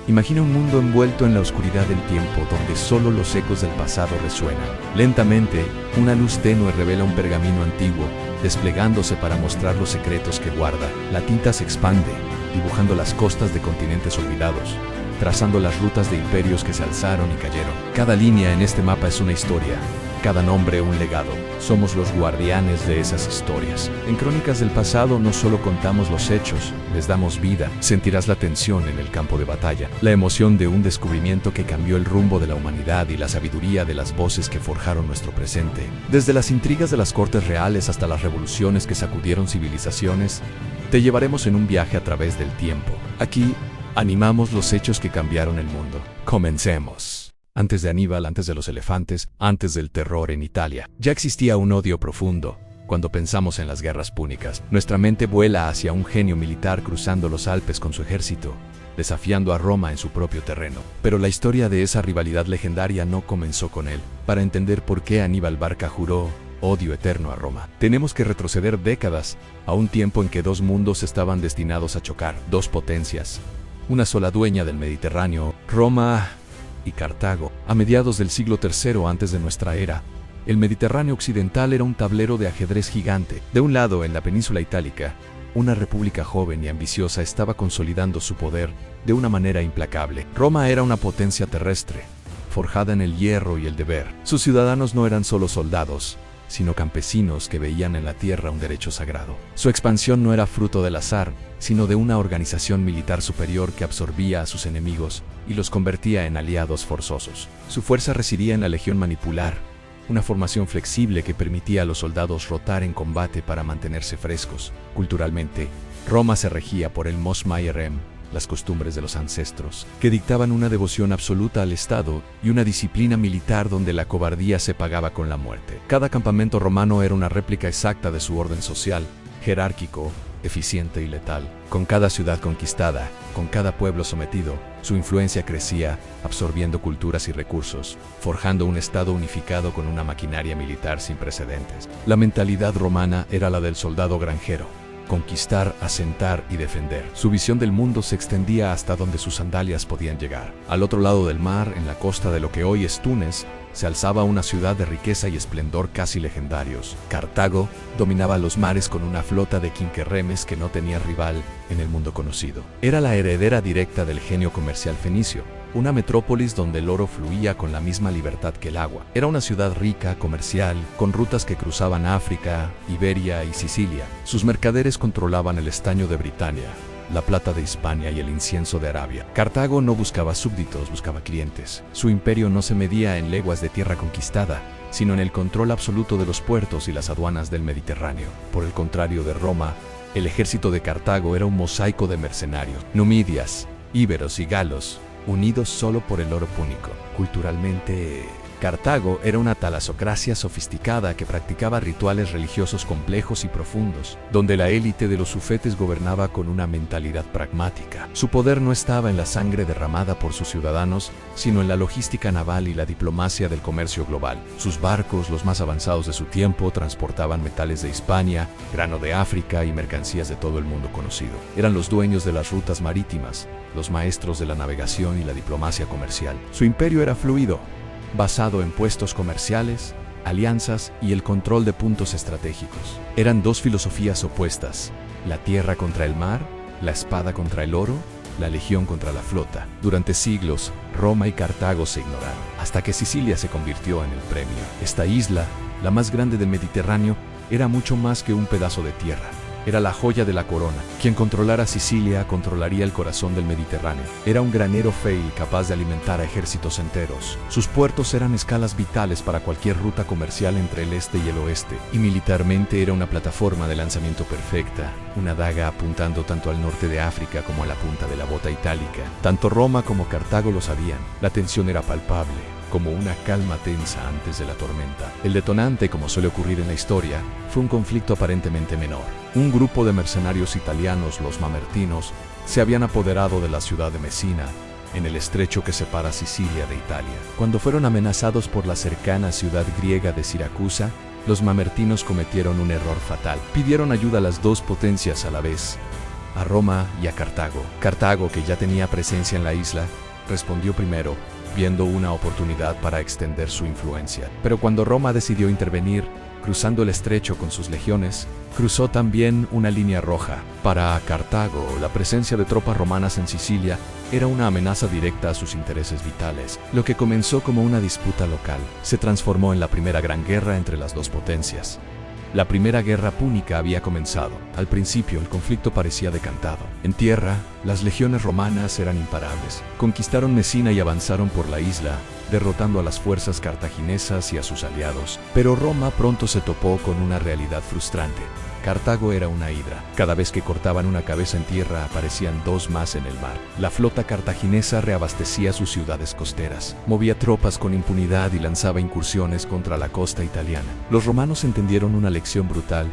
Imagina un mundo envuelto en la oscuridad del tiempo donde solo los ecos del pasado resuenan. Lentamente, una luz tenue revela un pergamino antiguo, desplegándose para mostrar los secretos que guarda. La tinta se expande, dibujando las costas de continentes olvidados, trazando las rutas de imperios que se alzaron y cayeron. Cada línea en este mapa es una historia, cada nombre un legado. Somos los guardianes de esas historias. En Crónicas del Pasado no solo contamos los hechos, les damos vida. Sentirás la tensión en el campo de batalla, la emoción de un descubrimiento que cambió el rumbo de la humanidad y la sabiduría de las voces que forjaron nuestro presente. Desde las intrigas de las cortes reales hasta las revoluciones que sacudieron civilizaciones, te llevaremos en un viaje a través del tiempo. Aquí, animamos los hechos que cambiaron el mundo. Comencemos. Antes de Aníbal, antes de los elefantes, antes del terror en Italia, ya existía un odio profundo. Cuando pensamos en las guerras púnicas, nuestra mente vuela hacia un genio militar cruzando los Alpes con su ejército, desafiando a Roma en su propio terreno. Pero la historia de esa rivalidad legendaria no comenzó con él. Para entender por qué Aníbal Barca juró odio eterno a Roma, tenemos que retroceder décadas, a un tiempo en que dos mundos estaban destinados a chocar, dos potencias, una sola dueña del Mediterráneo, Roma y Cartago. A mediados del siglo III antes de nuestra era, el Mediterráneo occidental era un tablero de ajedrez gigante. De un lado, en la península itálica, una república joven y ambiciosa estaba consolidando su poder de una manera implacable. Roma era una potencia terrestre, forjada en el hierro y el deber. Sus ciudadanos no eran solo soldados, sino campesinos que veían en la tierra un derecho sagrado. Su expansión no era fruto del azar, sino de una organización militar superior que absorbía a sus enemigos y los convertía en aliados forzosos. Su fuerza residía en la legión manipular, una formación flexible que permitía a los soldados rotar en combate para mantenerse frescos. Culturalmente, Roma se regía por el mos maiorum, las costumbres de los ancestros, que dictaban una devoción absoluta al Estado y una disciplina militar donde la cobardía se pagaba con la muerte. Cada campamento romano era una réplica exacta de su orden social, jerárquico, eficiente y letal. Con cada ciudad conquistada, con cada pueblo sometido, su influencia crecía, absorbiendo culturas y recursos, forjando un Estado unificado con una maquinaria militar sin precedentes. La mentalidad romana era la del soldado granjero: conquistar, asentar y defender. Su visión del mundo se extendía hasta donde sus sandalias podían llegar. Al otro lado del mar, en la costa de lo que hoy es Túnez, se alzaba una ciudad de riqueza y esplendor casi legendarios. Cartago dominaba los mares con una flota de quinquerremes que no tenía rival en el mundo conocido. Era la heredera directa del genio comercial fenicio, una metrópolis donde el oro fluía con la misma libertad que el agua. Era una ciudad rica, comercial, con rutas que cruzaban África, Iberia y Sicilia. Sus mercaderes controlaban el estaño de Britania, la plata de Hispania y el incienso de Arabia. Cartago no buscaba súbditos, buscaba clientes. Su imperio no se medía en leguas de tierra conquistada, sino en el control absoluto de los puertos y las aduanas del Mediterráneo. Por el contrario de Roma, el ejército de Cartago era un mosaico de mercenarios, numidias, íberos y galos, unidos solo por el oro púnico. Culturalmente, Cartago era una talasocracia sofisticada que practicaba rituales religiosos complejos y profundos, donde la élite de los sufetes gobernaba con una mentalidad pragmática. Su poder no estaba en la sangre derramada por sus ciudadanos, sino en la logística naval y la diplomacia del comercio global. Sus barcos, los más avanzados de su tiempo, transportaban metales de Hispania, grano de África y mercancías de todo el mundo conocido. Eran los dueños de las rutas marítimas, los maestros de la navegación y la diplomacia comercial. Su imperio era fluido, basado en puestos comerciales, alianzas y el control de puntos estratégicos. Eran dos filosofías opuestas: la tierra contra el mar, la espada contra el oro, la legión contra la flota. Durante siglos, Roma y Cartago se ignoraron, hasta que Sicilia se convirtió en el premio. Esta isla, la más grande del Mediterráneo, era mucho más que un pedazo de tierra. Era la joya de la corona. Quien controlara Sicilia controlaría el corazón del Mediterráneo. Era un granero fértil capaz de alimentar a ejércitos enteros. Sus puertos eran escalas vitales para cualquier ruta comercial entre el este y el oeste. Y militarmente era una plataforma de lanzamiento perfecta, una daga apuntando tanto al norte de África como a la punta de la bota itálica. Tanto Roma como Cartago lo sabían. La tensión era palpable, como una calma tensa antes de la tormenta. El detonante, como suele ocurrir en la historia, fue un conflicto aparentemente menor. Un grupo de mercenarios italianos, los mamertinos, se habían apoderado de la ciudad de Mesina, en el estrecho que separa Sicilia de Italia. Cuando fueron amenazados por la cercana ciudad griega de Siracusa, los mamertinos cometieron un error fatal. Pidieron ayuda a las dos potencias a la vez, a Roma y a Cartago. Cartago, que ya tenía presencia en la isla, respondió primero, viendo una oportunidad para extender su influencia. Pero cuando Roma decidió intervenir, cruzando el estrecho con sus legiones, cruzó también una línea roja. Para Cartago, la presencia de tropas romanas en Sicilia era una amenaza directa a sus intereses vitales. Lo que comenzó como una disputa local se transformó en la primera gran guerra entre las dos potencias. La primera guerra púnica había comenzado. Al principio el conflicto parecía decantado. En tierra, las legiones romanas eran imparables. Conquistaron Mesina y avanzaron por la isla, derrotando a las fuerzas cartaginesas y a sus aliados. Pero Roma pronto se topó con una realidad frustrante. Cartago era una hidra. Cada vez que cortaban una cabeza en tierra aparecían dos más en el mar. La flota cartaginesa reabastecía sus ciudades costeras, movía tropas con impunidad y lanzaba incursiones contra la costa italiana. Los romanos entendieron una lección brutal.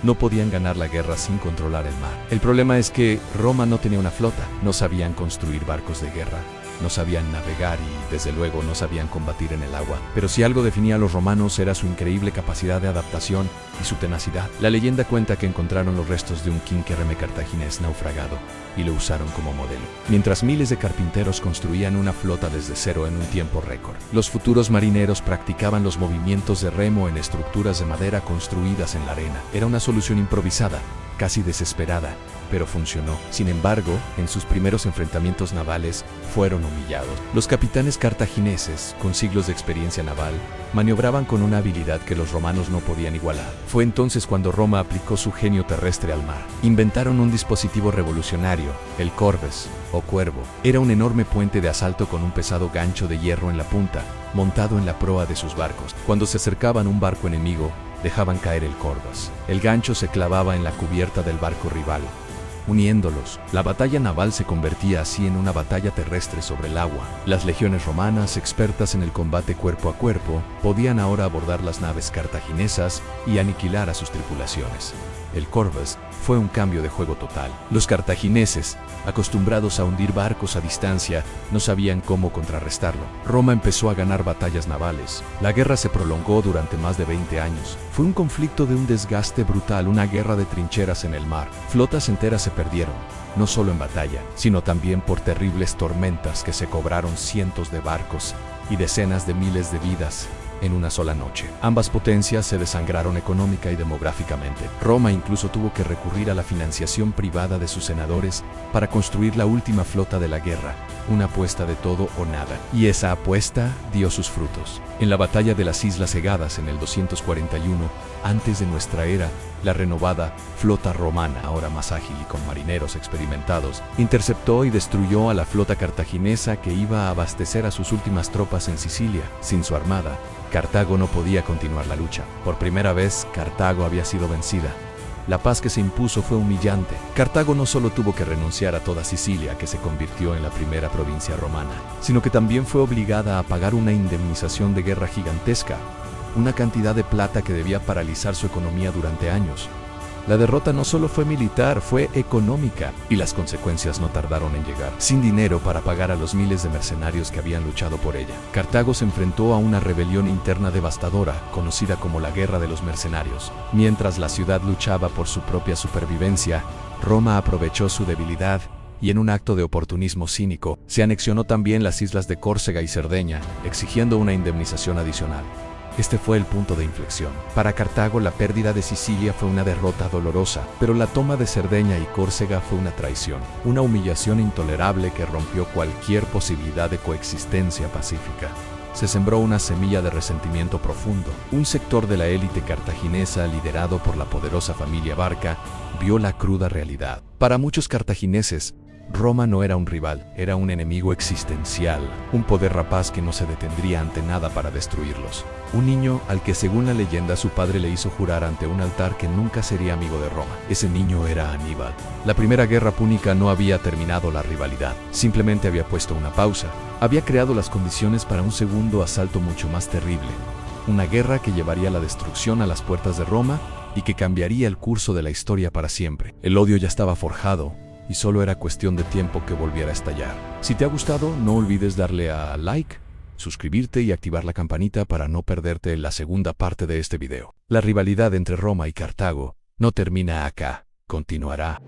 No podían ganar la guerra sin controlar el mar. El problema es que Roma no tenía una flota, no sabían construir barcos de guerra, no sabían navegar y, desde luego, no sabían combatir en el agua. Pero si algo definía a los romanos era su increíble capacidad de adaptación y su tenacidad. La leyenda cuenta que encontraron los restos de un quinquereme cartaginés naufragado y lo usaron como modelo, mientras miles de carpinteros construían una flota desde cero en un tiempo récord. Los futuros marineros practicaban los movimientos de remo en estructuras de madera construidas en la arena. Era una solución improvisada, casi desesperada, pero funcionó. Sin embargo, en sus primeros enfrentamientos navales, fueron humillados. Los capitanes cartagineses, con siglos de experiencia naval, maniobraban con una habilidad que los romanos no podían igualar. Fue entonces cuando Roma aplicó su genio terrestre al mar. Inventaron un dispositivo revolucionario, el Corbes, o cuervo. Era un enorme puente de asalto con un pesado gancho de hierro en la punta, montado en la proa de sus barcos. Cuando se acercaban a un barco enemigo, dejaban caer el Corbes. El gancho se clavaba en la cubierta del barco rival, uniéndolos. La batalla naval se convertía así en una batalla terrestre sobre el agua. Las legiones romanas, expertas en el combate cuerpo a cuerpo, podían ahora abordar las naves cartaginesas y aniquilar a sus tripulaciones. El Corbes fue un cambio de juego total. Los cartagineses, acostumbrados a hundir barcos a distancia, no sabían cómo contrarrestarlo. Roma empezó a ganar batallas navales. La guerra se prolongó durante más de 20 años. Fue un conflicto de un desgaste brutal, una guerra de trincheras en el mar. Flotas enteras se perdieron, no solo en batalla, sino también por terribles tormentas que se cobraron cientos de barcos y decenas de miles de vidas en una sola noche. Ambas potencias se desangraron económica y demográficamente. Roma incluso tuvo que recurrir a la financiación privada de sus senadores para construir la última flota de la guerra, una apuesta de todo o nada. Y esa apuesta dio sus frutos. En la batalla de las Islas Egadas en el 241, antes de nuestra era, la renovada flota romana, ahora más ágil y con marineros experimentados, interceptó y destruyó a la flota cartaginesa que iba a abastecer a sus últimas tropas en Sicilia. Sin su armada, Cartago no podía continuar la lucha. Por primera vez, Cartago había sido vencida. La paz que se impuso fue humillante. Cartago no solo tuvo que renunciar a toda Sicilia, que se convirtió en la primera provincia romana, sino que también fue obligada a pagar una indemnización de guerra gigantesca, una cantidad de plata que debía paralizar su economía durante años. La derrota no solo fue militar, fue económica, y las consecuencias no tardaron en llegar. Sin dinero para pagar a los miles de mercenarios que habían luchado por ella, Cartago se enfrentó a una rebelión interna devastadora, conocida como la Guerra de los Mercenarios. Mientras la ciudad luchaba por su propia supervivencia, Roma aprovechó su debilidad y, en un acto de oportunismo cínico, se anexionó también las islas de Córcega y Cerdeña, exigiendo una indemnización adicional. Este fue el punto de inflexión. Para Cartago, la pérdida de Sicilia fue una derrota dolorosa, pero la toma de Cerdeña y Córcega fue una traición, una humillación intolerable que rompió cualquier posibilidad de coexistencia pacífica. Se sembró una semilla de resentimiento profundo. Un sector de la élite cartaginesa, liderado por la poderosa familia Barca, vio la cruda realidad. Para muchos cartagineses, Roma no era un rival, era un enemigo existencial, un poder rapaz que no se detendría ante nada para destruirlos. Un niño al que, según la leyenda, su padre le hizo jurar ante un altar que nunca sería amigo de Roma. Ese niño era Aníbal. La primera guerra púnica no había terminado la rivalidad, simplemente había puesto una pausa. Había creado las condiciones para un segundo asalto mucho más terrible. Una guerra que llevaría la destrucción a las puertas de Roma y que cambiaría el curso de la historia para siempre. El odio ya estaba forjado, y solo era cuestión de tiempo que volviera a estallar. Si te ha gustado, no olvides darle a like, suscribirte y activar la campanita para no perderte la segunda parte de este video. La rivalidad entre Roma y Cartago no termina acá, continuará.